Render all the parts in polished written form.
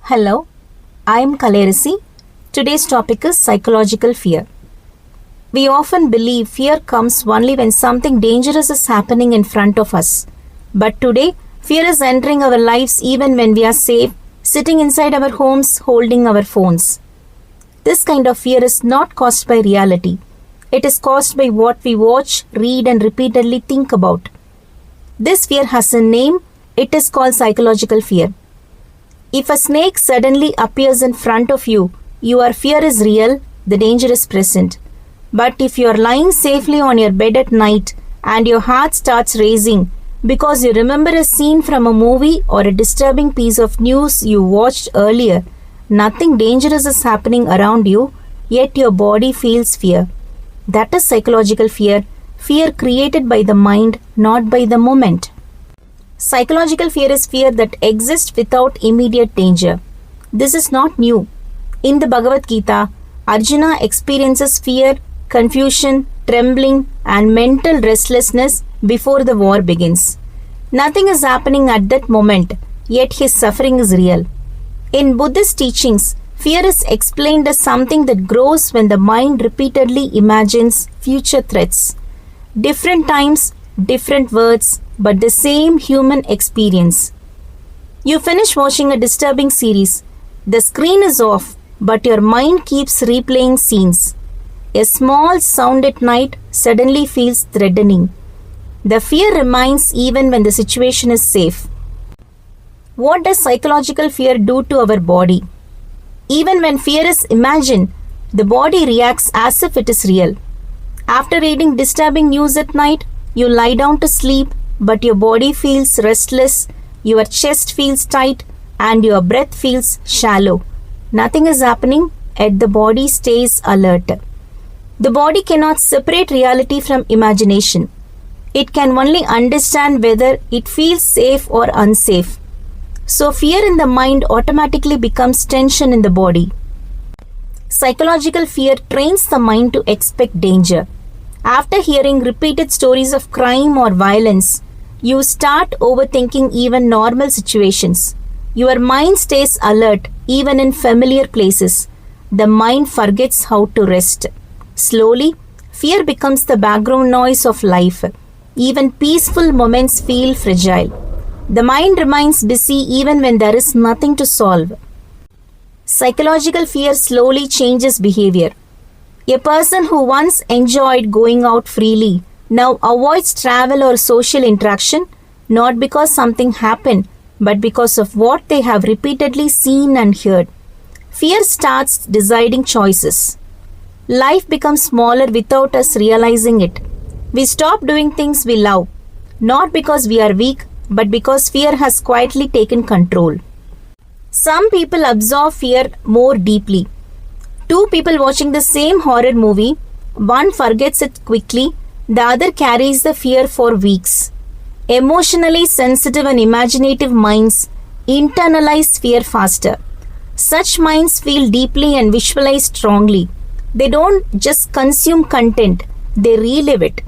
Hello, I am Kalerisi. Today's topic is psychological fear. We often believe fear comes only when something dangerous is happening in front of us. But today, fear is entering our lives even when we are safe, sitting inside our homes, holding our phones. This kind of fear is not caused by reality. It is caused by what we watch, read, and repeatedly think about. This fear has a name. It is called psychological fear. If a snake suddenly appears in front of you, your fear is real, the danger is present. But if you are lying safely on your bed at night and your heart starts racing because you remember a scene from a movie or a disturbing piece of news you watched earlier, nothing dangerous is happening around you, yet your body feels fear. That is psychological fear, fear created by the mind, not by the moment. Psychological fear is fear that exists without immediate danger. This is not new. In the Bhagavad Gita, Arjuna experiences fear, confusion, trembling, and mental restlessness before the war begins. Nothing is happening at that moment, yet his suffering is real. In Buddhist teachings, fear is explained as something that grows when the mind repeatedly imagines future threats. Different times, different words, but the same human experience. You finish watching a disturbing series. The screen is off, but your mind keeps replaying scenes. A small sound at night suddenly feels threatening. The fear remains even when the situation is safe. What does psychological fear do to our body? Even when fear is imagined, the body reacts as if it is real. After reading disturbing news at night, you lie down to sleep, but your body feels restless, your chest feels tight, and your breath feels shallow. Nothing is happening, yet the body stays alert. The body cannot separate reality from imagination. It can only understand whether it feels safe or unsafe. So fear in the mind automatically becomes tension in the body. Psychological fear trains the mind to expect danger. After hearing repeated stories of crime or violence, you start overthinking even normal situations. Your mind stays alert even in familiar places. The mind forgets how to rest. Slowly, fear becomes the background noise of life. Even peaceful moments feel fragile. The mind remains busy even when there is nothing to solve. Psychological fear slowly changes behavior. A person who once enjoyed going out freely now avoids travel or social interaction, not because something happened, but because of what they have repeatedly seen and heard. Fear starts deciding choices. Life becomes smaller without us realizing it. We stop doing things we love, not because we are weak, but because fear has quietly taken control. Some people absorb fear more deeply. Two people watching the same horror movie, one forgets it quickly, the other carries the fear for weeks. Emotionally sensitive and imaginative minds internalize fear faster. Such minds feel deeply and visualize strongly. They don't just consume content, they relive it.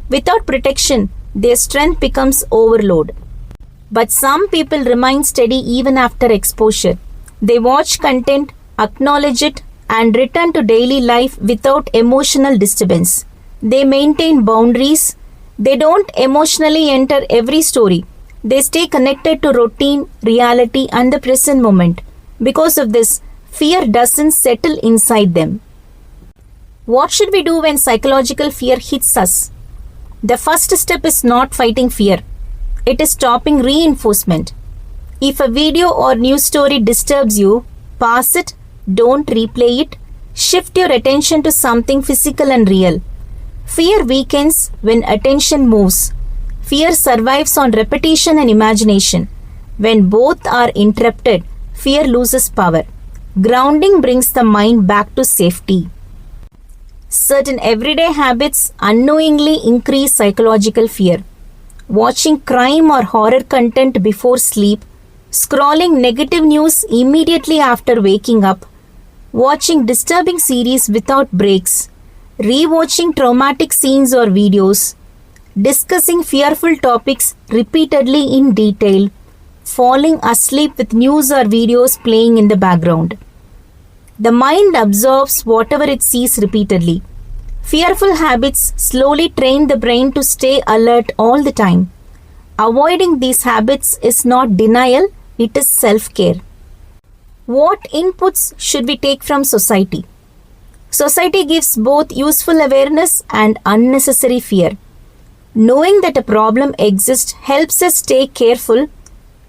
Without protection, their strength becomes overload. But some people remain steady even after exposure. They watch content, acknowledge it, and return to daily life without emotional disturbance. They maintain boundaries. They don't emotionally enter every story. They stay connected to routine, reality, and the present moment. Because of this, fear doesn't settle inside them. What should we do when psychological fear hits us? The first step is not fighting fear. It is stopping reinforcement. If a video or news story disturbs you, pause it, don't replay it, shift your attention to something physical and real. Fear weakens when attention moves. Fear survives on repetition and imagination. When both are interrupted, fear loses power. Grounding brings the mind back to safety. Certain everyday habits unknowingly increase psychological fear. Watching crime or horror content before sleep, scrolling negative news immediately after waking up, watching disturbing series without breaks, rewatching traumatic scenes or videos, discussing fearful topics repeatedly in detail, falling asleep with news or videos playing in the background. The mind absorbs whatever it sees repeatedly. Fearful habits slowly train the brain to stay alert all the time. Avoiding these habits is not denial, it is self-care. What inputs should we take from society? Society gives both useful awareness and unnecessary fear. Knowing that a problem exists helps us stay careful.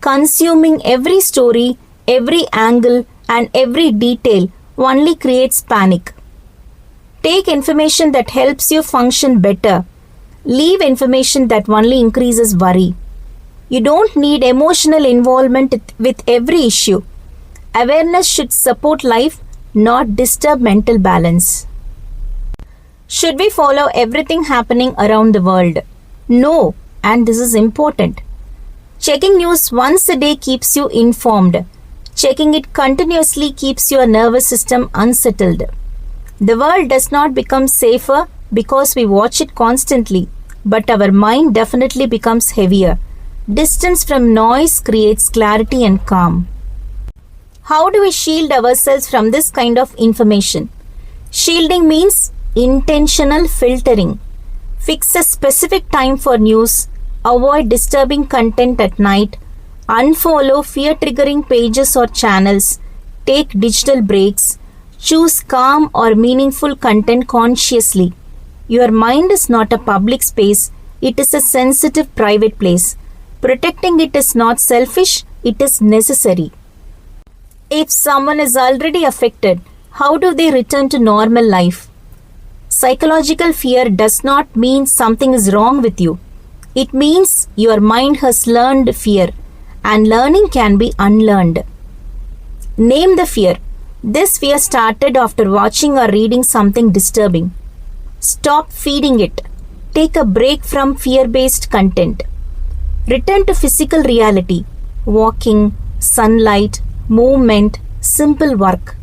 Consuming every story, every angle, and every detail only creates panic. Take information that helps you function better. Leave information that only increases worry. You don't need emotional involvement with every issue. Awareness should support life, not disturb mental balance. Should we follow everything happening around the world? No, and this is important. Checking news once a day keeps you informed. Checking it continuously keeps your nervous system unsettled. The world does not become safer because we watch it constantly, but our mind definitely becomes heavier. Distance from noise creates clarity and calm. How do we shield ourselves from this kind of information? Shielding means intentional filtering. Fix a specific time for news. Avoid disturbing content at night. Unfollow fear-triggering pages or channels. Take digital breaks. Choose calm or meaningful content consciously. Your mind is not a public space. It is a sensitive private place. Protecting it is not selfish. It is necessary. If someone is already affected, how do they return to normal life? Psychological fear does not mean something is wrong with you. It means your mind has learned fear, and learning can be unlearned. Name the fear. This fear started after watching or reading something disturbing. Stop feeding it. Take a break from fear-based content. Return to physical reality. Walking, sunlight, movement, simple work.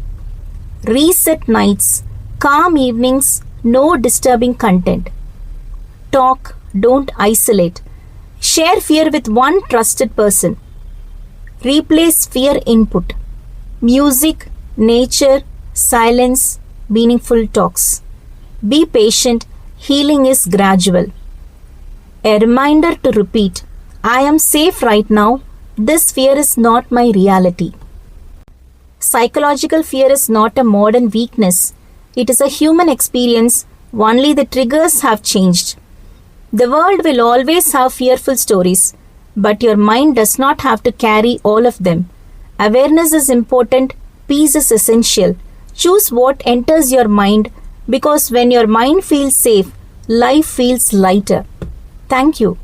Reset nights, calm evenings, no disturbing content. Talk, don't isolate. Share fear with one trusted person. Replace fear input. Music, nature, silence, meaningful talks. Be patient, healing is gradual. A reminder to repeat, I am safe right now. This fear is not my reality. Psychological fear is not a modern weakness. It is a human experience, only the triggers have changed. The world will always have fearful stories, but your mind does not have to carry all of them. Awareness is important, peace is essential. Choose what enters your mind, because when your mind feels safe, life feels lighter. Thank you.